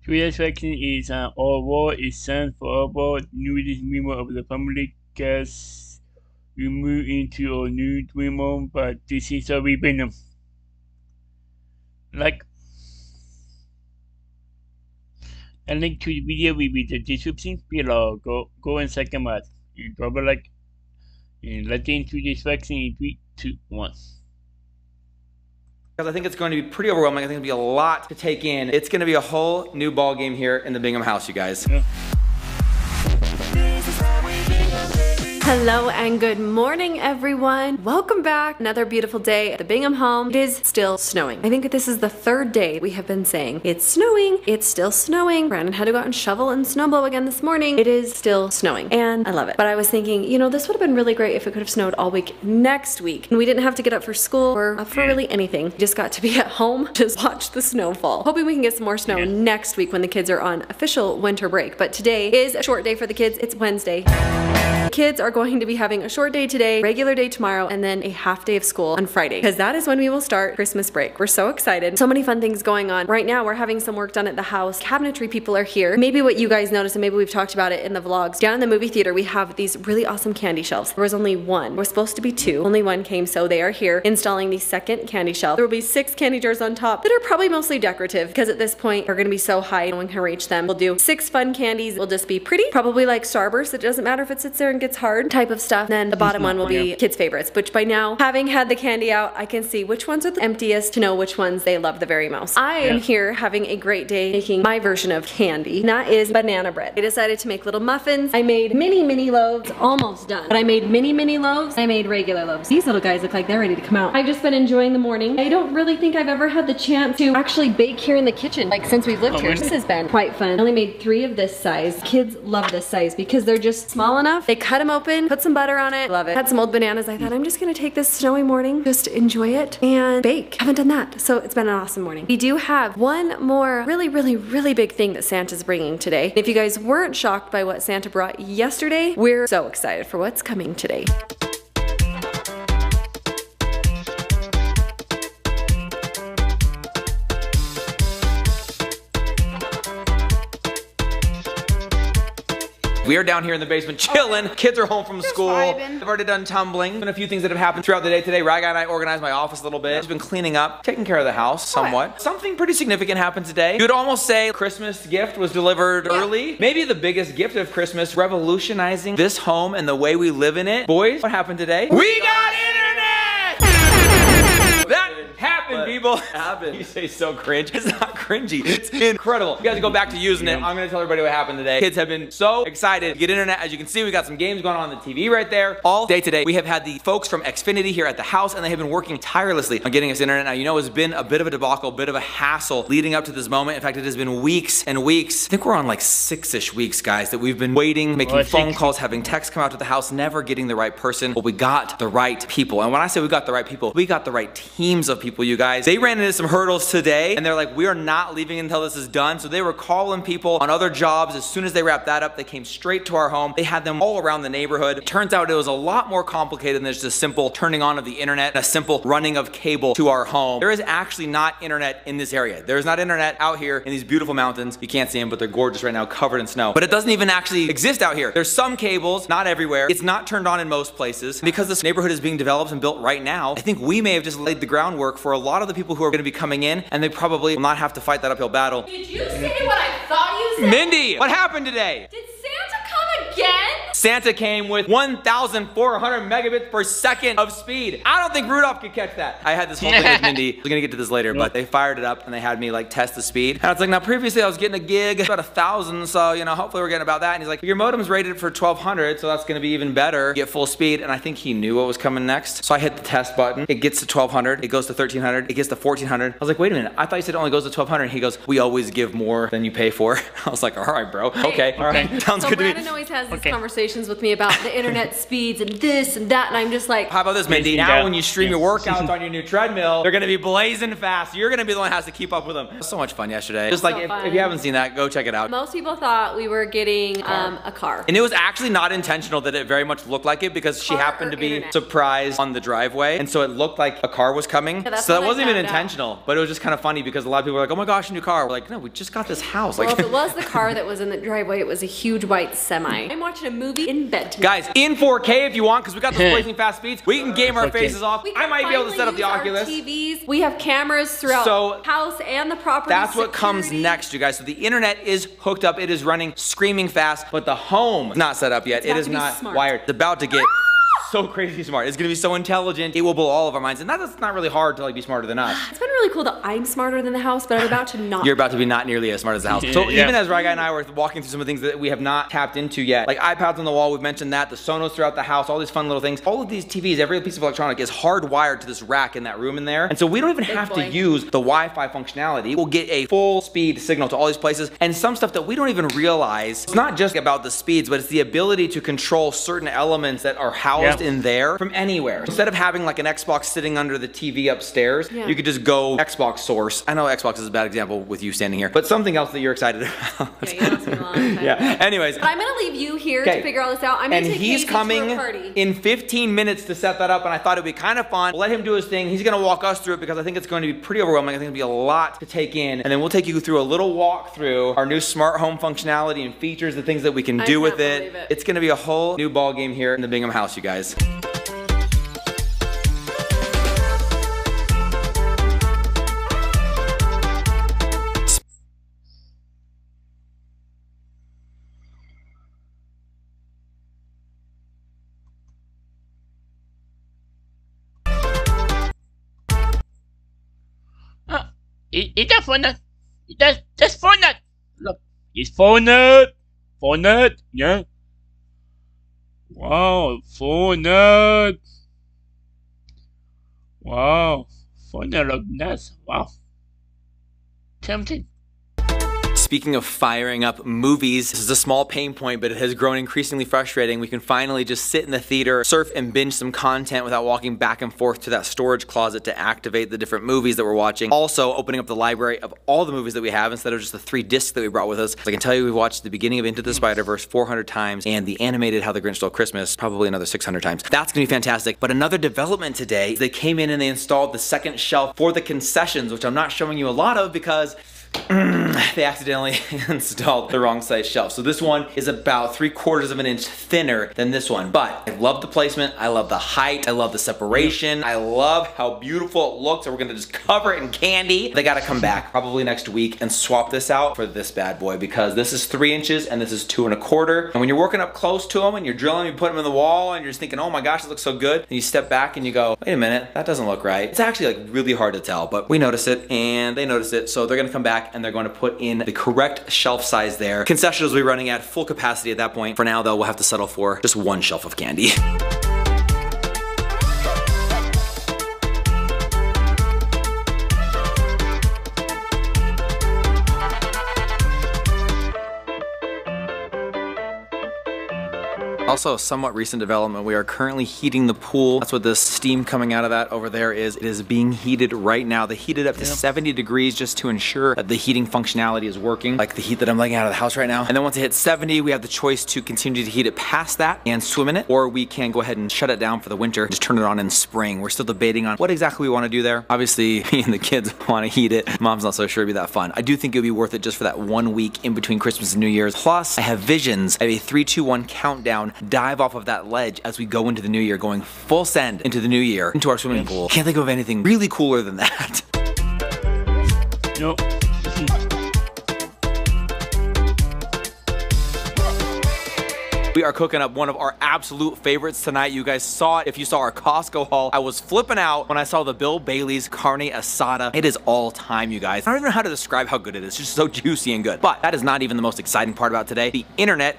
Today's vaccine is overall it stands for overall newest member of the family gets removed into a new member, but this is a venom. Like a link to the video will be the description below. Go and second math. And drop a like and let's get into this vaccine in 3, 2, 1. Because I think it's going to be pretty overwhelming. I think it'll be a lot to take in. It's going to be a whole new ball game here in the Bingham house, you guys. Yeah. Hello and good morning, everyone. Welcome back. Another beautiful day at the Bingham home. It is still snowing. I think this is the third day we have been saying it's snowing. It's still snowing. Brandon had to go out and shovel and snowblow again this morning. It is still snowing and I love it. But I was thinking, you know, this would have been really great if it could have snowed all week next week. And we didn't have to get up for school or for really anything. We just got to be at home, just watch the snowfall. Hoping we can get some more snow next week when the kids are on official winter break. But today is a short day for the kids. It's Wednesday. Kids are going to be having a short day today, regular day tomorrow, and then a half day of school on Friday, because that is when we will start Christmas break. We're so excited. So many fun things going on. Right now, we're having some work done at the house. Cabinetry people are here. Maybe what you guys noticed, and maybe we've talked about it in the vlogs, down in the movie theater, we have these really awesome candy shelves. There was only one. There was supposed to be two. Only one came, so they are here installing the second candy shelf. There will be 6 candy jars on top that are probably mostly decorative, because at this point, they're gonna be so high, no one can reach them. We'll do 6 fun candies. It'll just be pretty, probably like Starburst. It doesn't matter if it sits there and gets hard type of stuff. And then the bottom one will be kids' favorites, which by now, having had the candy out, I can see which ones are the emptiest to know which ones they love the very most. I am here having a great day making my version of candy, and that is banana bread. I decided to make little muffins. I made mini loaves, almost done, but I made mini loaves. I made regular loaves. These little guys look like they're ready to come out. I've just been enjoying the morning. I don't really think I've ever had the chance to actually bake here in the kitchen, like since we've lived here. This has been quite fun. I only made 3 of this size. Kids love this size because they're just small enough. They cut them open, put some butter on it. Love it. Had some old bananas. I thought I'm just gonna take this snowy morning, just enjoy it and bake. Haven't done that, so it's been an awesome morning. We do have one more really big thing that Santa's bringing today. If you guys weren't shocked by what Santa brought yesterday, we're so excited for what's coming today. We are down here in the basement chilling. Kids are home from school. I've already done tumbling. Been a few things that have happened throughout the day today. Raga and I organized my office a little bit. Just been cleaning up, taking care of the house somewhat. Something pretty significant happened today. You would almost say Christmas gift was delivered early. Maybe the biggest gift of Christmas, revolutionizing this home and the way we live in it. Boys, what happened today? We got internet! That happened, people. Happened. You say so cringe. It's not cringy. It's incredible. You guys go back to using it. I'm gonna tell everybody what happened today. Kids have been so excited to get internet. As you can see, we got some games going on the TV right there. All day today, we have had the folks from Xfinity here at the house, and they have been working tirelessly on getting us internet. Now, you know it's been a bit of a debacle, a bit of a hassle leading up to this moment. In fact, it has been weeks and weeks. I think we're on like 6-ish weeks, guys, that we've been waiting, making phone calls, having texts come out to the house, never getting the right person. But we got the right people. And when I say we got the right people, we got the right teams of people, you guys. They ran into some hurdles today, and they're like, we are not leaving until this is done. So they were calling people on other jobs. As soon as they wrapped that up, they came straight to our home. They had them all around the neighborhood. It turns out it was a lot more complicated than just a simple turning on of the internet, a simple running of cable to our home. There is actually not internet in this area. There is not internet out here in these beautiful mountains. You can't see them, but they're gorgeous right now, covered in snow. But it doesn't even actually exist out here. There's some cables, not everywhere. It's not turned on in most places. Because this neighborhood is being developed and built right now, I think we may have just laid the groundwork for a lot of the people who are going to be coming in, and they probably will not have to fight that uphill battle. Did you say what I thought you said? Mindy, what happened today? Did Santa come again? Santa came with 1,400 megabits per second of speed. I don't think Rudolph could catch that. I had this whole thing with Mindy. We're gonna get to this later, but they fired it up and they had me like test the speed. And I was like, now previously I was getting a gig about 1,000, so you know, hopefully we're getting about that. And he's like, your modem's rated for 1,200, so that's gonna be even better. Get full speed, and I think he knew what was coming next. So I hit the test button. It gets to 1,200, it goes to 1,300, it gets to 1,400. I was like, wait a minute, I thought you said it only goes to 1,200. He goes, we always give more than you pay for. I was like, all right, bro. Okay, all right, sounds good to me. Brandon always has this conversation conversations with me about the internet speeds and this and that, and I'm just like, how about this, Mindy? Now when you stream your workouts on your new treadmill, they're gonna be blazing fast. You're gonna be the one that has to keep up with them. It was so much fun yesterday. Just like, if you haven't seen that, go check it out. Most people thought we were getting a car. And it was actually not intentional that it very much looked like it, because she happened to be surprised on the driveway, and so it looked like a car was coming. Yeah, so that wasn't even intentional, but it was just kind of funny because a lot of people were like, oh my gosh, a new car. We're like, no, we just got this house. Well, Like, if it was the car that was in the driveway, it was a huge white semi. I'm watching a movie in bed tonight. guys, in 4K if you want, because we got those blazing fast speeds. We can game our faces off. I might be able to set up the Oculus. TVs. We have cameras throughout the house and the property. That's what comes next, you guys. So the internet is hooked up. It is running screaming fast, but the home is not set up yet. It is not wired. It's about to get so crazy smart. It's gonna be so intelligent. It will blow all of our minds. And that's not really hard to like be smarter than us. It's been really cool that I'm smarter than the house, but I'm about to not. You're about to be not nearly as smart as the house. So even as Ryga and I were walking through some of the things that we have not tapped into yet, like iPads on the wall, we've mentioned that, the Sonos throughout the house, all these fun little things. All of these TVs, every piece of electronic is hardwired to this rack in that room in there. And so we don't even have to use the Wi-Fi functionality. We'll get a full speed signal to all these places, and some stuff that we don't even realize. It's not just about the speeds, but it's the ability to control certain elements that are housed in there from anywhere. Instead of having like an Xbox sitting under the TV upstairs, you could just go Xbox source. I know Xbox is a bad example with you standing here, but something else that you're excited about. Yeah, you asked me a long time. Yeah, anyways. But I'm gonna leave you here to figure all this out. I'm gonna take he's coming in 15 minutes to set that up, and I thought it'd be kind of fun. We'll let him do his thing. He's gonna walk us through it because I think it's going to be pretty overwhelming. I think it'll be a lot to take in, and then we'll take you through a little walk through our new smart home functionality and features, the things that we can do with it. It's gonna be a whole new ball game here in the Bingham house, you guys. Is that Fortnite? That's Fortnite. Look, it's Fortnite. Fortnite, yeah. Wow, Fortnite. Wow, Fortnite look nice. Wow. Tempting. Speaking of firing up movies, this is a small pain point, but it has grown increasingly frustrating. We can finally just sit in the theater, surf and binge some content without walking back and forth to that storage closet to activate the different movies that we're watching. Also, opening up the library of all the movies that we have instead of just the 3 discs that we brought with us. I can tell you we've watched the beginning of Into the Spider-Verse 400 times and the animated How the Grinch Stole Christmas probably another 600 times. That's gonna be fantastic. But another development today, they came in and they installed the second shelf for the concessions, which I'm not showing you a lot of because they accidentally installed the wrong size shelf. So this one is about 3/4 of an inch thinner than this one. But I love the placement, I love the height, I love the separation, I love how beautiful it looks. And we're gonna just cover it in candy. They gotta come back probably next week and swap this out for this bad boy because this is 3 inches and this is 2 1/4. And when you're working up close to them and you're drilling, you put them in the wall and you're just thinking, oh my gosh, it looks so good. And you step back and you go, wait a minute, that doesn't look right. It's actually like really hard to tell, but we notice it and they notice it. So they're gonna come back and they're going to put in the correct shelf size there. Concessions will be running at full capacity at that point. For now though, we'll have to settle for just 1 shelf of candy. Also, a somewhat recent development, we are currently heating the pool. That's what the steam coming out of that over there is. It is being heated right now. They heat it up to 70 degrees just to ensure that the heating functionality is working, like the heat that I'm letting out of the house right now. And then once it hits 70, we have the choice to continue to heat it past that and swim in it, or we can go ahead and shut it down for the winter, just turn it on in spring. We're still debating on what exactly we want to do there. Obviously, me and the kids want to heat it. Mom's not so sure it'd be that fun. I do think it would be worth it just for that 1 week in between Christmas and New Year's. Plus, I have visions of a 3, 2, 1 countdown, dive off of that ledge as we go into the new year, going full send into the new year, into our swimming pool. Can't think of anything really cooler than that. Nope. We are cooking up one of our absolute favorites tonight. You guys saw it if you saw our Costco haul. I was flipping out when I saw the Bill Bailey's carne asada. It is all time, you guys. I don't even know how to describe how good it is. It's just so juicy and good. But that is not even the most exciting part about today. The internet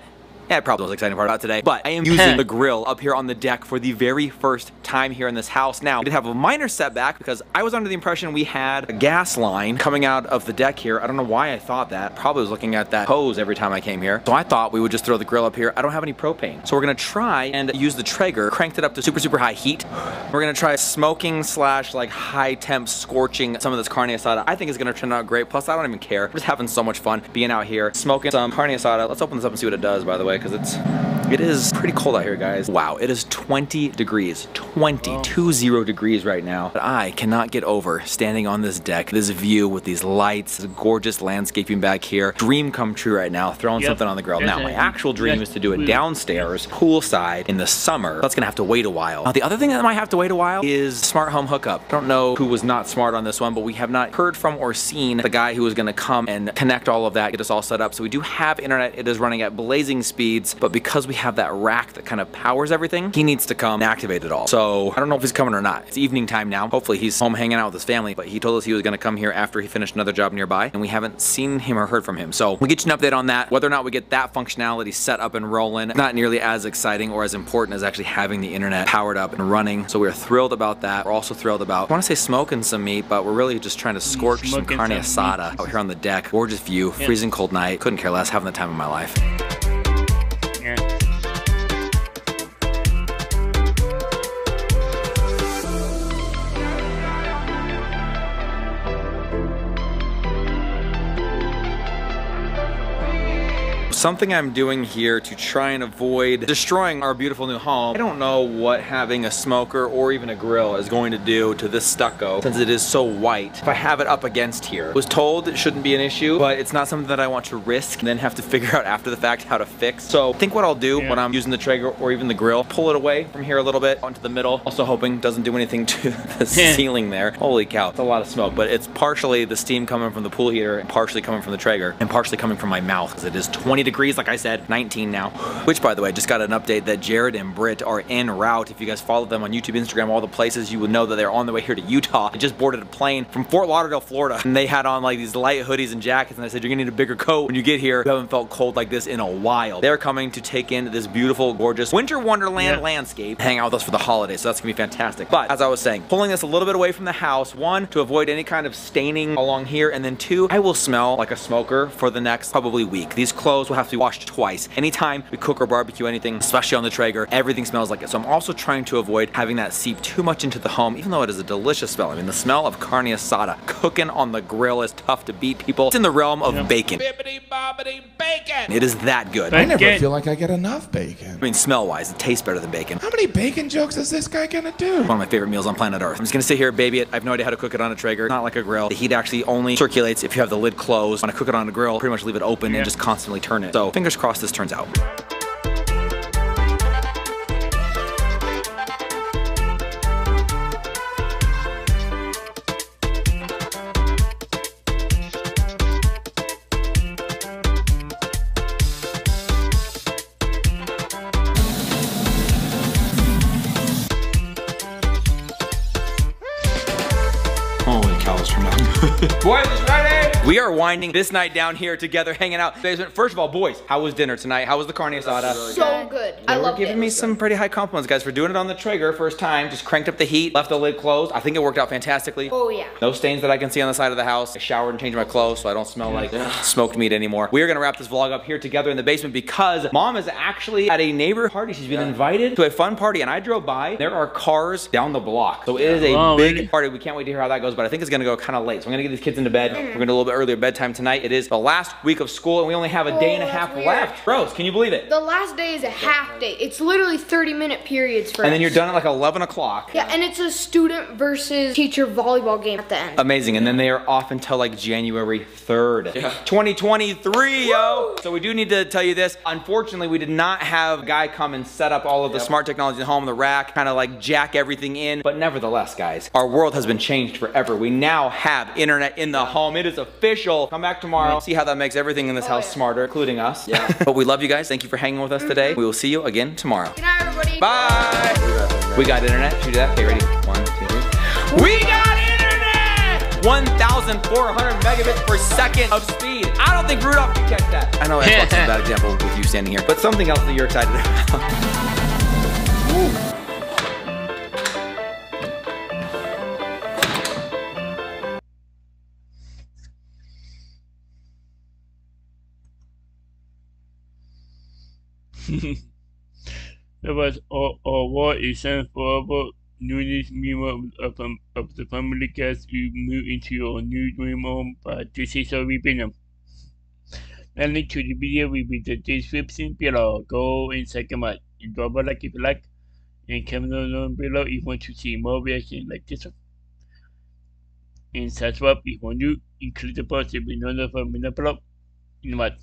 Yeah, probably the most exciting part about today. But I am using the grill up here on the deck for the very first time here in this house. Now, I did have a minor setback because I was under the impression we had a gas line coming out of the deck here. I don't know why I thought that. Probably was looking at that hose every time I came here. So I thought we would just throw the grill up here. I don't have any propane. So we're gonna try and use the Traeger, cranked it up to super high heat. We're gonna try smoking slash like high temp scorching some of this carne asada. I think it's gonna turn out great. Plus I don't even care. We're just having so much fun being out here smoking some carne asada. Let's open this up and see what it does, by the way, because it is pretty cold out here, guys. Wow, it is 20 degrees. 20 degrees right now. But I cannot get over standing on this deck, this view with these lights, this gorgeous landscaping back here. Dream come true right now, throwing something on the grill. Now, my actual dream is to do it downstairs, poolside, in the summer. That's gonna have to wait a while. Now, the other thing that might have to wait a while is smart home hookup. I don't know who was not smart on this one, but we have not heard from or seen the guy who was gonna come and connect all of that, get us all set up. So we do have internet. It is running at blazing speeds, but because we have that rack that kind of powers everything, he needs to come and activate it all. So I don't know if he's coming or not. It's evening time now. Hopefully he's home hanging out with his family, but he told us he was gonna come here after he finished another job nearby, and we haven't seen him or heard from him. So we'll get you an update on that. Whether or not we get that functionality set up and rolling, not nearly as exciting or as important as actually having the internet powered up and running. So we're thrilled about that. We're also thrilled about, I wanna say smoking some meat, but we're really just trying to scorch some carne asada out here on the deck. Gorgeous view, freezing cold night. Couldn't care less, having the time of my life. Something I'm doing here to try and avoid destroying our beautiful new home. I don't know what having a smoker or even a grill is going to do to this stucco since it is so white. If I have it up against here, I was told it shouldn't be an issue, but it's not something that I want to risk and then have to figure out after the fact how to fix. So I think what I'll do when I'm using the Traeger or even the grill, pull it away from here a little bit onto the middle. Also hoping it doesn't do anything to the ceiling there. Holy cow, it's a lot of smoke, but it's partially the steam coming from the pool heater and partially coming from the Traeger and partially coming from my mouth because it is 20 degrees, like I said, 19 now. Which, by the way, just got an update that Jared and Britt are en route. If you guys follow them on YouTube, Instagram, all the places, you would know that they're on their way here to Utah. They just boarded a plane from Fort Lauderdale, Florida, and they had on like these light hoodies and jackets, and I said, you're gonna need a bigger coat when you get here. You haven't felt cold like this in a while. They're coming to take in this beautiful, gorgeous winter wonderland landscape, hang out with us for the holidays, so that's gonna be fantastic. But as I was saying, pulling this a little bit away from the house, one, to avoid any kind of staining along here, and then two, I will smell like a smoker for the next probably week. These clothes will have to be washed twice. Anytime we cook or barbecue anything, especially on the Traeger, everything smells like it. So I'm also trying to avoid having that seep too much into the home, even though it is a delicious smell. I mean, the smell of carne asada cooking on the grill is tough to beat, people. It's in the realm of bacon. Bibbidi bobbidi bacon. It is that good. I never feel like I get enough bacon. I mean, smell-wise, it tastes better than bacon. How many bacon jokes is this guy gonna do? One of my favorite meals on planet Earth. I'm just gonna sit here, baby it. I have no idea how to cook it on a Traeger. Not like a grill. The heat actually only circulates if you have the lid closed. When I cook it on a grill, pretty much leave it open and just constantly turn it. So fingers crossed this turns out. Holy cow, it's from Boys, ready? We are winding this night down here together, hanging out in the basement. First of all, boys, how was dinner tonight? How was the carne asada? So good. I loved it. Giving me some pretty high compliments, guys, for doing it on the Traeger first time. Just cranked up the heat, left the lid closed. I think it worked out fantastically. Oh yeah. No stains that I can see on the side of the house. I showered and changed my clothes so I don't smell like smoked meat anymore. We are gonna wrap this vlog up here together in the basement because Mom is actually at a neighbor party. She's been invited to a fun party, and I drove by. There are cars down the block. So it is a big party. We can't wait to hear how that goes, but I think it's gonna go kind of late. So I'm gonna get these kids into bed. We're gonna do a little bit earlier bedtime tonight. It is the last week of school, and we only have a day and a half left. Bros, can you believe it? The last day is a half day. It's literally 30-minute periods for us. And then you're done at like 11 o'clock. Yeah, and it's a student versus teacher volleyball game at the end. Amazing, and then they are off until like January 3rd. 2023, yo! So we do need to tell you this. Unfortunately, we did not have a guy come and set up all of the smart technology in the home, the rack, kind of like jack everything in. But nevertheless, guys, our world has been changed forever. We now have internet in the home. It is official. Come back tomorrow, see how that makes everything in this house smarter, including us. But we love you guys. Thank you for hanging with us today. We will see you again tomorrow. Good night, everybody. Bye! We got internet. Should we do that? Okay, ready? 1, 2, 3. We got internet! 1,400 megabits per second of speed. I don't think Rudolph can catch that. I know Xbox is a bad example with you standing here, but something else that you're excited about. There was war is unforgettable newest member of the family cast you move into your new dream home, but this is how we been. The link to the video will be in the description below. Go and check them out. And drop a like if you like, and comment down below if you want to see more reactions like this one. And subscribe if you want to include the post to be notified when I upload. You know what?